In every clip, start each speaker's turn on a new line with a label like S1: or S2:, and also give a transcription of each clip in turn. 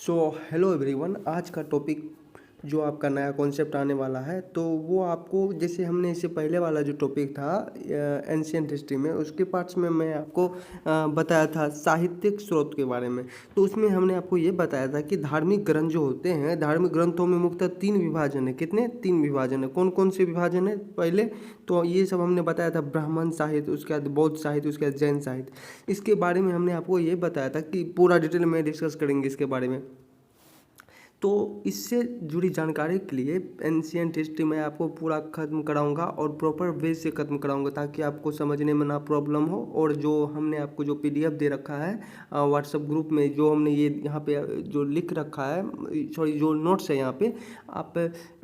S1: So hello everyone, आज का topic जो आपका नया कॉन्सेप्ट आने वाला है तो वो आपको, जैसे हमने इससे पहले वाला जो टॉपिक था एंशियंट हिस्ट्री में, उसके पार्ट्स में मैं आपको बताया था साहित्यिक स्रोत के बारे में। तो उसमें हमने आपको ये बताया था कि धार्मिक ग्रंथ जो होते हैं, धार्मिक ग्रंथों में मुख्यतः 3 विभाजन है। कितने? 3 विभाजन है। कौन कौन से विभाजन है? पहले तो ये सब हमने बताया था, ब्राह्मण साहित्य, उसके बाद बौद्ध साहित्य, उसके बाद जैन साहित्य। इसके बारे में हमने आपको ये बताया था कि पूरा डिटेल में डिस्कस करेंगे इसके बारे में। तो इससे जुड़ी जानकारी के लिए एंशियंट हिस्ट्री में आपको पूरा ख़त्म कराऊंगा और प्रॉपर वे से ख़त्म कराऊंगा, ताकि आपको समझने में ना प्रॉब्लम हो। और जो हमने आपको जो पीडीएफ दे रखा है व्हाट्सएप ग्रुप में, जो हमने ये यहाँ पे जो लिख रखा है, सॉरी जो नोट्स है यहाँ पे, आप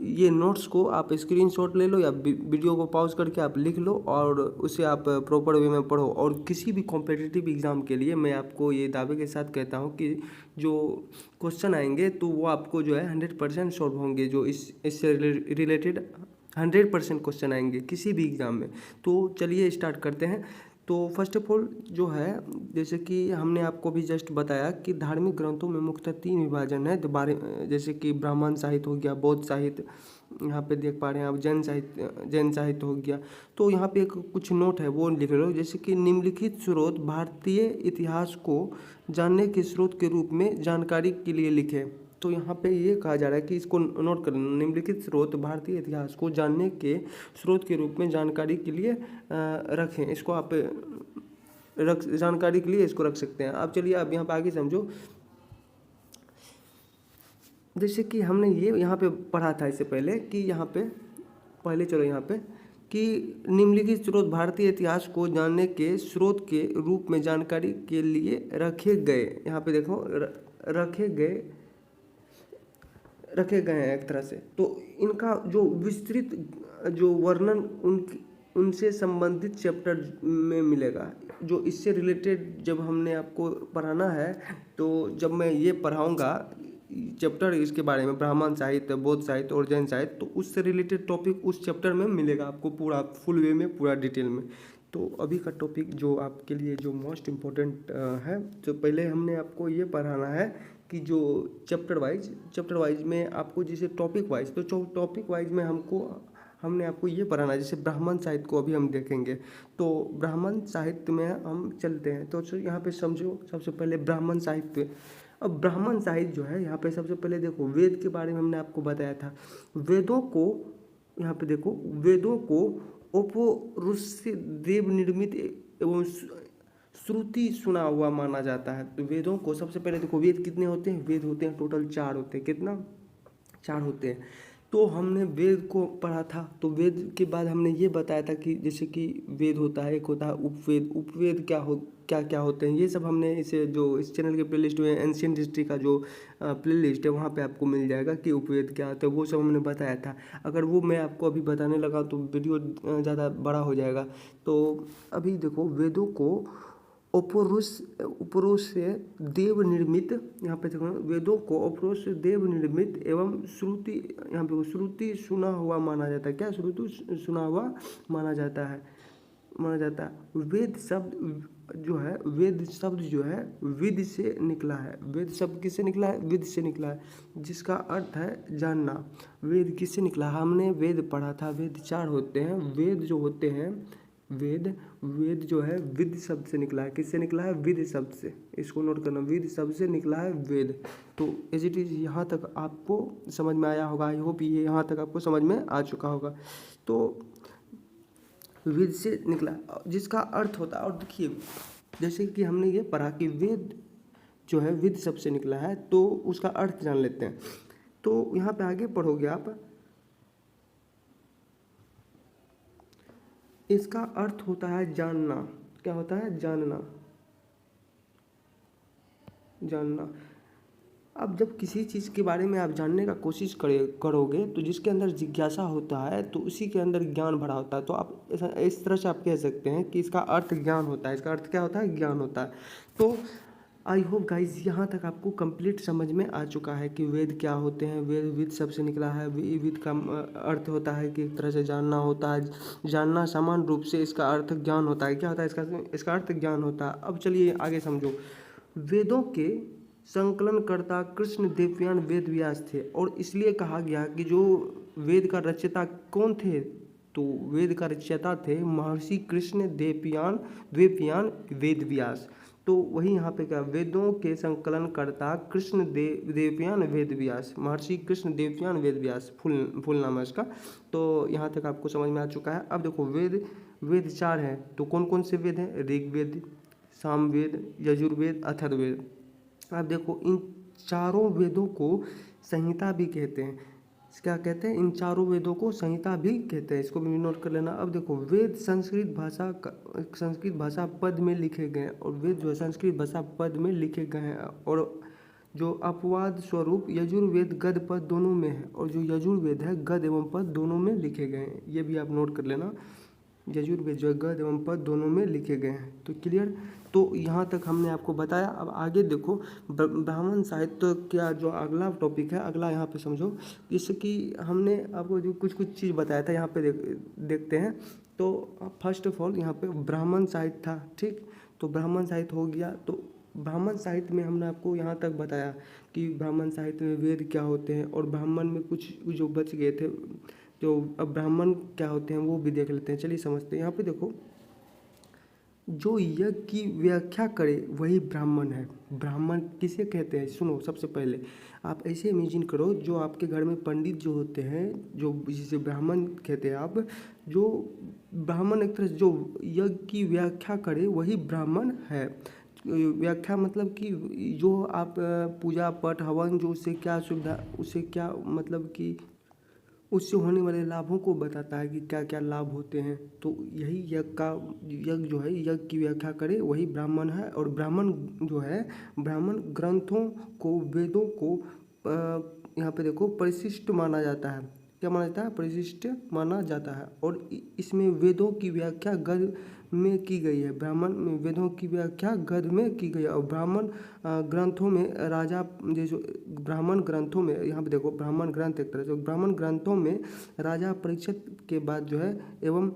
S1: ये नोट्स को आप स्क्रीनशॉट ले लो या वीडियो को पॉज करके आप लिख लो और उसे आप प्रॉपर वे में पढ़ो। और किसी भी कॉम्पिटिटिव एग्ज़ाम के लिए मैं आपको ये दावे के साथ कहता हूँ कि जो क्वेश्चन आएंगे तो वो आपको जो है 100% सॉल्व होंगे। जो इससे रिलेटेड 100% क्वेश्चन आएंगे किसी भी एग्ज़ाम में। तो चलिए स्टार्ट करते हैं। तो फर्स्ट ऑफ ऑल जो है, जैसे कि हमने आपको भी जस्ट बताया कि धार्मिक ग्रंथों में मुख्यतः 3 विभाजन है। जैसे कि ब्राह्मण साहित्य हो गया, बौद्ध साहित्य, यहाँ पे देख पा रहे हैं आप, जैन साहित्य हो गया। तो यहाँ पे एक कुछ नोट है वो लिख लो, जैसे कि निम्नलिखित स्रोत भारतीय इतिहास को जानने के स्रोत के रूप में जानकारी के लिए लिखे। तो यहाँ पे ये कहा जा रहा है कि इसको नोट कर लेना, निम्नलिखित स्रोत भारतीय इतिहास को जानने के स्रोत के रूप में जानकारी के लिए रखें। इसको आप जानकारी के लिए इसको रख सकते हैं। अब चलिए अब यहाँ पे आगे समझो। जैसे कि हमने ये यहाँ पे पढ़ा था इससे पहले कि यहाँ पे चलो यहाँ पे कि निम्नलिखित स्रोत भारतीय इतिहास को जानने के स्रोत के रूप में जानकारी के लिए रखे गए। यहाँ पे देखो रखे गए हैं एक तरह से। तो इनका जो विस्तृत जो वर्णन उनसे संबंधित चैप्टर में मिलेगा। जो इससे रिलेटेड जब हमने आपको पढ़ाना है, तो जब मैं ये पढ़ाऊँगा चैप्टर इसके बारे में, ब्राह्मण साहित्य, बौद्ध साहित्य और जैन साहित्य, तो उससे रिलेटेड टॉपिक उस चैप्टर में मिलेगा आपको पूरा फुल वे में, पूरा डिटेल में। तो अभी का टॉपिक जो आपके लिए जो मोस्ट इम्पोर्टेंट है, तो पहले हमने आपको ये पढ़ाना है कि जो चैप्टर वाइज में आपको, जैसे टॉपिक वाइज, तो टॉपिक वाइज में हमने आपको ये पढ़ाना है। जैसे ब्राह्मण साहित्य को अभी हम देखेंगे, तो ब्राह्मण साहित्य में हम चलते हैं। तो यहाँ पे समझो, सबसे पहले ब्राह्मण साहित्य। अब ब्राह्मण साहित्य जो है, यहाँ पे सबसे पहले देखो वेद के बारे में हमने आपको बताया था। वेदों को यहाँ पे देखो, वेदों को अपौरुषेय देव निर्मित एवं श्रुति सुना हुआ माना जाता है। तो वेदों को सबसे पहले देखो, वेद कितने होते हैं? वेद होते हैं टोटल 4 होते हैं। कितना? 4 होते हैं। तो हमने वेद को पढ़ा था। तो वेद के बाद हमने ये बताया था कि जैसे कि वेद होता है, एक होता है उपवेद क्या क्या होते हैं, ये सब हमने इसे जो इस चैनल के प्लेलिस्ट में एंशियंट हिस्ट्री का जो प्लेलिस्ट है वहाँ पे आपको मिल जाएगा कि उपवेद क्या होता है, वो सब हमने बताया था। अगर वो मैं आपको अभी बताने लगा तो वीडियो ज़्यादा बड़ा हो जाएगा। तो अभी देखो, वेदों को उपरुष से देव निर्मित, यहाँ पे देखो, वेदों को उपरुष से देव निर्मित एवं श्रुति, यहाँ पे श्रुति सुना हुआ माना जाता है। क्या? श्रुति सुना हुआ माना जाता है। वेद शब्द जो है, विद से निकला है। वेद शब्द किससे निकला है? विद से निकला है, जिसका अर्थ है जानना। वेद किससे निकला? हमने वेद पढ़ा था। वेद 4 होते हैं। वेद जो होते हैं, वेद जो है विद शब्द से निकला है। किससे निकला है? विद शब्द से। इसको नोट करना, विद शब्द से निकला है वेद। तो एज इट इज़ यहाँ तक आपको समझ में आया होगा। आई होप ये यहाँ तक आपको समझ में आ चुका होगा। तो वेद से निकला, जिसका अर्थ होता है। और देखिए, जैसे कि हमने ये पढ़ा कि वेद जो है विद शब्द से निकला है, तो उसका अर्थ जान लेते हैं। तो यहाँ पे आगे पढ़ोगे आप, इसका अर्थ होता है जानना। क्या होता है? जानना। अब जब किसी चीज़ के बारे में आप जानने का कोशिश करोगे, तो जिसके अंदर जिज्ञासा होता है तो उसी के अंदर ज्ञान भरा होता है। तो आप इस तरह से आप कह सकते हैं कि इसका अर्थ ज्ञान होता है। इसका अर्थ क्या होता है? ज्ञान होता है। तो आई होप गाइज यहाँ तक आपको कंप्लीट समझ में आ चुका है कि वेद क्या होते हैं। वेद विद शब्द से निकला है। विद का अर्थ होता है कि एक तरह से जानना होता है। जानना सामान्य रूप से इसका अर्थ ज्ञान होता है। क्या होता है? इसका अर्थ ज्ञान होता है। अब चलिए आगे समझो। वेदों के संकलनकर्ता कृष्ण देवयान वेद व्यास थे। और इसलिए कहा गया कि जो वेद का रचयिता कौन थे, तो वेद का रचयिता थे महर्षि कृष्ण देवयान द्वीपयान वेद व्यास। तो वही यहाँ पे क्या, वेदों के संकलनकर्ता कृष्ण देवयान वेद व्यास, महर्षि कृष्ण देवयान वेद व्यास फुल नाम है इसका। तो यहाँ तक आपको समझ में आ चुका है। अब देखो वेद चार हैं, तो कौन कौन से वेद हैं, ऋग्वेद, सामवेद, यजुर्वेद, अथर्ववेद। अब देखो इन चारों वेदों को संहिता भी कहते हैं। क्या कहते हैं, इन चारों वेदों को संहिता भी कहते हैं, इसको भी नोट कर लेना। अब देखो वेद संस्कृत भाषा पद में लिखे गए हैं, और वेद जो है संस्कृत भाषा पद में लिखे गए हैं, और जो अपवाद स्वरूप यजुर्वेद गद पद दोनों में है, और जो यजुर्वेद है गद एवं पद दोनों में लिखे गए हैं, ये भी आप नोट कर लेना। यजुर्वेद जो है गद एवं पद दोनों में लिखे गए हैं। तो क्लियर, तो यहाँ तक हमने आपको बताया। अब आगे देखो ब्राह्मण साहित्य का जो अगला टॉपिक है, अगला यहाँ पे समझो, जैसे कि हमने आपको जो कुछ चीज़ बताया था यहाँ पे देखते हैं। तो फर्स्ट ऑफ ऑल यहाँ पे ब्राह्मण साहित्य था, ठीक। तो ब्राह्मण साहित्य हो गया। तो ब्राह्मण साहित्य में हमने आपको यहाँ तक बताया कि ब्राह्मण साहित्य में वेद क्या होते हैं, और ब्राह्मण में कुछ जो बच गए थे, तो अब ब्राह्मण क्या होते हैं वो भी देख लेते हैं। चलिए समझते हैं। यहाँ पे देखो, जो यज्ञ की व्याख्या करे वही ब्राह्मण है। ब्राह्मण किसे कहते हैं, सुनो। सबसे पहले आप ऐसे इमेजिन करो, जो आपके घर में पंडित जो होते हैं, जो जिसे ब्राह्मण कहते हैं आप, जो ब्राह्मण एक तरह से जो यज्ञ की व्याख्या करे वही ब्राह्मण है। व्याख्या मतलब कि जो आप पूजा पाठ हवन, जो उससे क्या सुविधा, उससे क्या मतलब कि उससे होने वाले लाभों को बताता है कि क्या क्या लाभ होते हैं। तो यही यज्ञ जो है, यज्ञ की व्याख्या करे वही ब्राह्मण है। और ब्राह्मण जो है, ब्राह्मण ग्रंथों को, वेदों को यहाँ पे देखो परिशिष्ट माना जाता है। क्या माना जाता है, परिशिष्ट माना जाता है। और इसमें वेदों की व्याख्या गद में की गई है। ब्राह्मण में वेदों की व्याख्या गद में की गई है। और ब्राह्मण ग्रंथों में राजा, जैसे ब्राह्मण ग्रंथों में, यहाँ पे देखो ब्राह्मण ग्रंथ एक तरह से, ब्राह्मण ग्रंथों में राजा परीक्षित के बाद जो है एवं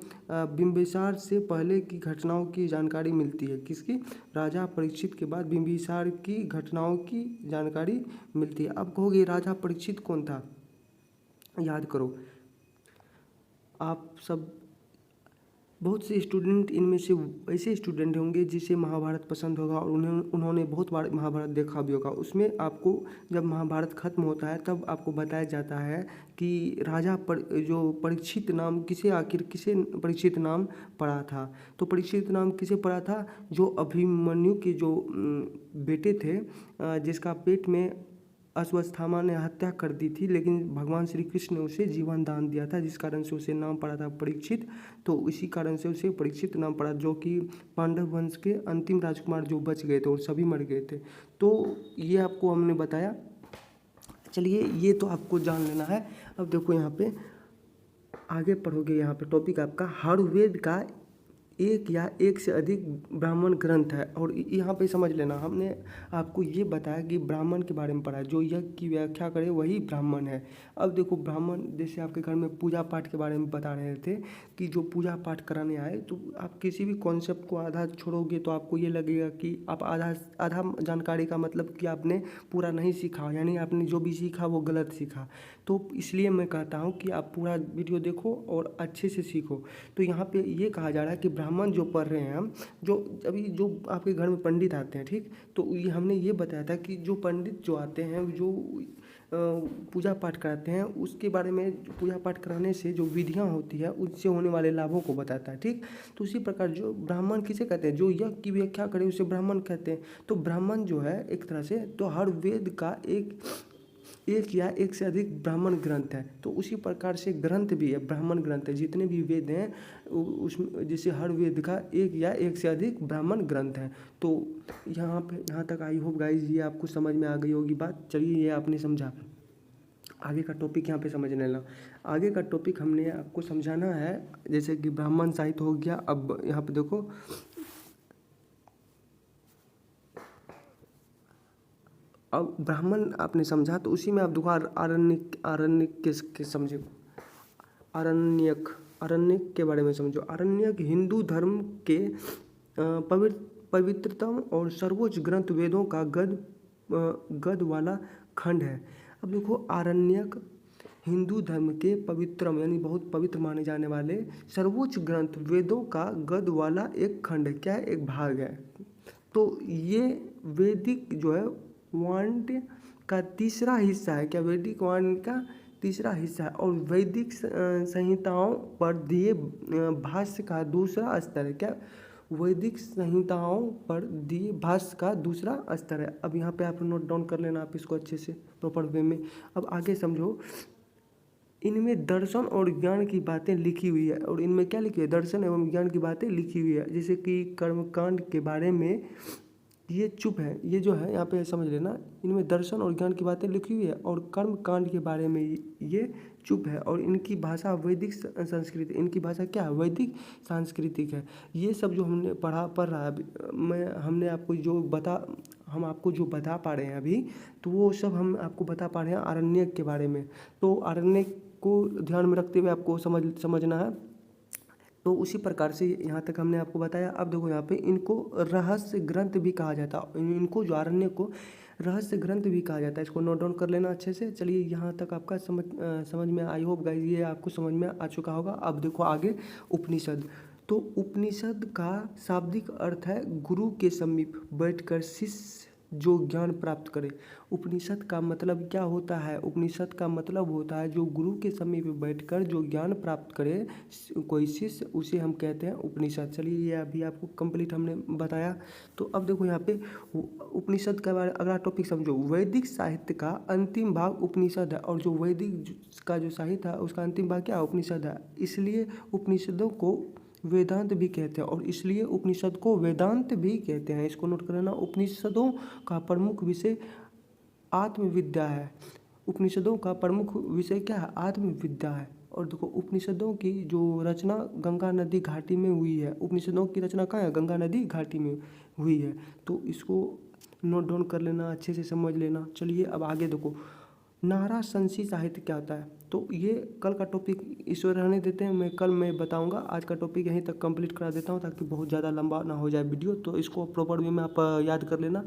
S1: बिंबिसार से पहले की घटनाओं की जानकारी मिलती है। किसकी, राजा परीक्षित के बाद बिंबिसार की घटनाओं की जानकारी मिलती है। अब कहोगे राजा परीक्षित कौन था, याद करो। आप सब बहुत से स्टूडेंट इनमें से ऐसे स्टूडेंट होंगे जिसे महाभारत पसंद होगा, और उन्होंने बहुत बार महाभारत देखा भी होगा। उसमें आपको जब महाभारत खत्म होता है तब आपको बताया जाता है कि राजा जो परीक्षित नाम किसे परीक्षित नाम पड़ा था। तो परीक्षित नाम किसे पड़ा था, जो अभिमन्यु के जो बेटे थे, जिसका पेट में अश्वत्थामा ने हत्या कर दी थी, लेकिन भगवान श्री कृष्ण ने उसे जीवन दान दिया था, जिस कारण से उसे नाम पड़ा था परीक्षित। तो इसी कारण से उसे परीक्षित नाम पड़ा, जो कि पांडव वंश के अंतिम राजकुमार जो बच गए थे और सभी मर गए थे। तो ये आपको हमने बताया। चलिए ये तो आपको जान लेना है। अब देखो यहाँ पे आगे पढ़ोगे, यहाँ पे टॉपिक आपका हर वेद का एक या एक से अधिक ब्राह्मण ग्रंथ है। और यहाँ पे समझ लेना, हमने आपको ये बताया कि ब्राह्मण के बारे में पढ़ा है, जो यज्ञ की व्याख्या करे वही ब्राह्मण है। अब देखो ब्राह्मण, जैसे आपके घर में पूजा पाठ के बारे में बता रहे थे कि जो पूजा पाठ कराने आए, तो आप किसी भी कॉन्सेप्ट को आधा छोड़ोगे तो आपको ये लगेगा कि आप आधा जानकारी का मतलब कि आपने पूरा नहीं सीखा, यानी आपने जो भी सीखा वो गलत सीखा। तो इसलिए मैं कहता हूँ कि आप पूरा वीडियो देखो और अच्छे से सीखो। तो यहाँ पे ये कहा जा रहा है कि ब्राह्मण जो पढ़ रहे हैं हम, जो अभी जो आपके घर में पंडित आते हैं, ठीक, तो ये हमने ये बताया था कि जो पंडित जो आते हैं, जो पूजा पाठ कराते हैं, उसके बारे में पूजा पाठ कराने से जो विधियाँ होती है उससे होने वाले लाभों को बताता है, ठीक। तो उसी प्रकार जो ब्राह्मण किसे कहते हैं, जो यज्ञ की व्याख्या करे उसे ब्राह्मण कहते हैं। तो ब्राह्मण जो है एक तरह से, तो हर वेद का एक या एक से अधिक ब्राह्मण ग्रंथ है। तो उसी प्रकार से ग्रंथ भी है, ब्राह्मण ग्रंथ है। जितने भी वेद हैं उसमें, जैसे हर वेद का एक या एक से अधिक ब्राह्मण ग्रंथ है। तो यहाँ तक आई होप गाइज ये आपको समझ में आ गई होगी बात। चलिए ये आपने समझा, आगे का टॉपिक यहाँ पे समझ लेना। आगे का टॉपिक हमने आपको समझाना है, जैसे कि ब्राह्मण साहित्य हो गया। अब यहाँ पे देखो, अब ब्राह्मण आपने समझा, तो उसी में आप दोबारा आरण्यक के समझो। आरण्यक के बारे में समझो। आरण्यक हिंदू धर्म के पवित्रतम और सर्वोच्च ग्रंथ वेदों का गद गद वाला खंड है। अब देखो आरण्यक हिंदू धर्म के पवित्रम यानी बहुत पवित्र माने जाने वाले सर्वोच्च ग्रंथ वेदों का गद वाला एक खंड है, क्या है, एक भाग है। तो ये वैदिक जो है वाणिज्य का तीसरा हिस्सा है, क्या, वैदिक वाणिज्य का तीसरा हिस्सा है और वैदिक संहिताओं पर दिए भाष्य का दूसरा स्तर है, क्या, वैदिक संहिताओं पर दिए भाष्य का दूसरा स्तर है। अब यहाँ पे आप नोट डाउन कर लेना आप इसको अच्छे से प्रॉपर वे में। अब आगे समझो, इनमें दर्शन और ज्ञान की बातें लिखी हुई है और इनमें क्या लिखी है, दर्शन एवं ज्ञान की बातें लिखी हुई है। जैसे कि कर्मकांड के बारे में ये चुप है, ये जो है यहाँ पे समझ लेना, इनमें दर्शन और ज्ञान की बातें लिखी हुई है और कर्म कांड के बारे में ये चुप है और इनकी भाषा वैदिक संस्कृति, इनकी भाषा क्या है, वैदिक सांस्कृतिक है। ये सब जो हमने पढ़ रहा है हम आपको जो बता पा रहे हैं अभी, तो वो सब हम आपको बता पा रहे हैं आरण्यक के बारे में। तो आरण्यक को ध्यान में रखते हुए आपको समझना है। तो उसी प्रकार से यहाँ तक हमने आपको बताया। अब देखो यहाँ पे इनको रहस्य ग्रंथ भी कहा जाता है, इनको जो आरण्यक को रहस्य ग्रंथ भी कहा जाता है। इसको नोट डाउन कर लेना अच्छे से। चलिए यहाँ तक आपका समझ में, आई होप गाइस ये आपको समझ में आ चुका होगा। अब देखो आगे उपनिषद। तो उपनिषद का शाब्दिक अर्थ है गुरु के समीप बैठकर शिष्य जो ज्ञान प्राप्त करे। उपनिषद का मतलब क्या होता है, उपनिषद का मतलब होता है जो गुरु के समीप बैठकर जो ज्ञान प्राप्त करे कोई शिष्य, उसे हम कहते हैं उपनिषद। चलिए ये अभी आपको कंप्लीट हमने बताया। तो अब देखो यहाँ पे उपनिषद के बारे अगला टॉपिक समझो। वैदिक साहित्य का अंतिम भाग उपनिषद है और जो वैदिक का जो साहित्य है उसका अंतिम भाग क्या है, उपनिषद है। इसलिए उपनिषदों को वेदांत भी कहते हैं और इसलिए उपनिषद को वेदांत भी कहते हैं। इसको नोट करना। उपनिषदों का प्रमुख विषय आत्मविद्या है। उपनिषदों का प्रमुख विषय क्या है, आत्मविद्या है। और देखो उपनिषदों की जो रचना गंगा नदी घाटी में हुई है, उपनिषदों की रचना कहाँ है, गंगा नदी घाटी में हुई है। तो इसको नोट डाउन कर लेना, अच्छे से समझ लेना। चलिए अब आगे देखो, नारा संशी साहित्य क्या होता है। तो ये कल का टॉपिक इस ओर रहने देते हैं, कल मैं बताऊंगा। आज का टॉपिक यहीं तक कंप्लीट करा देता हूं ताकि बहुत ज़्यादा लंबा ना हो जाए वीडियो। तो इसको प्रॉपर वे में आप याद कर लेना।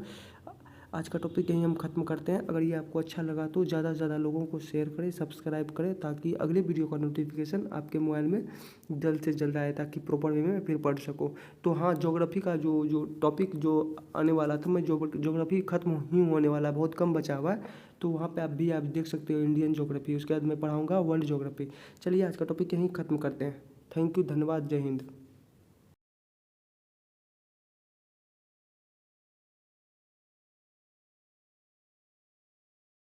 S1: आज का टॉपिक यहीं हम ख़त्म करते हैं। अगर ये आपको अच्छा लगा तो ज़्यादा से ज़्यादा लोगों को शेयर करें, सब्सक्राइब करें ताकि अगले वीडियो का नोटिफिकेशन आपके मोबाइल में जल्द से जल्द आए ताकि प्रॉपर वे में फिर पढ़ सको। तो हाँ, ज्योग्राफी का जो टॉपिक जो आने वाला था, मैं ज्योग्राफी ख़त्म ही होने वाला, बहुत कम बचा हुआ है। तो वहाँ पे आप देख सकते हो इंडियन ज्योग्राफी, उसके बाद मैं पढ़ाऊँगा वर्ल्ड ज्योग्राफी। चलिए आज का टॉपिक यहीं ख़त्म करते हैं। थैंक यू, धन्यवाद, जय हिंद।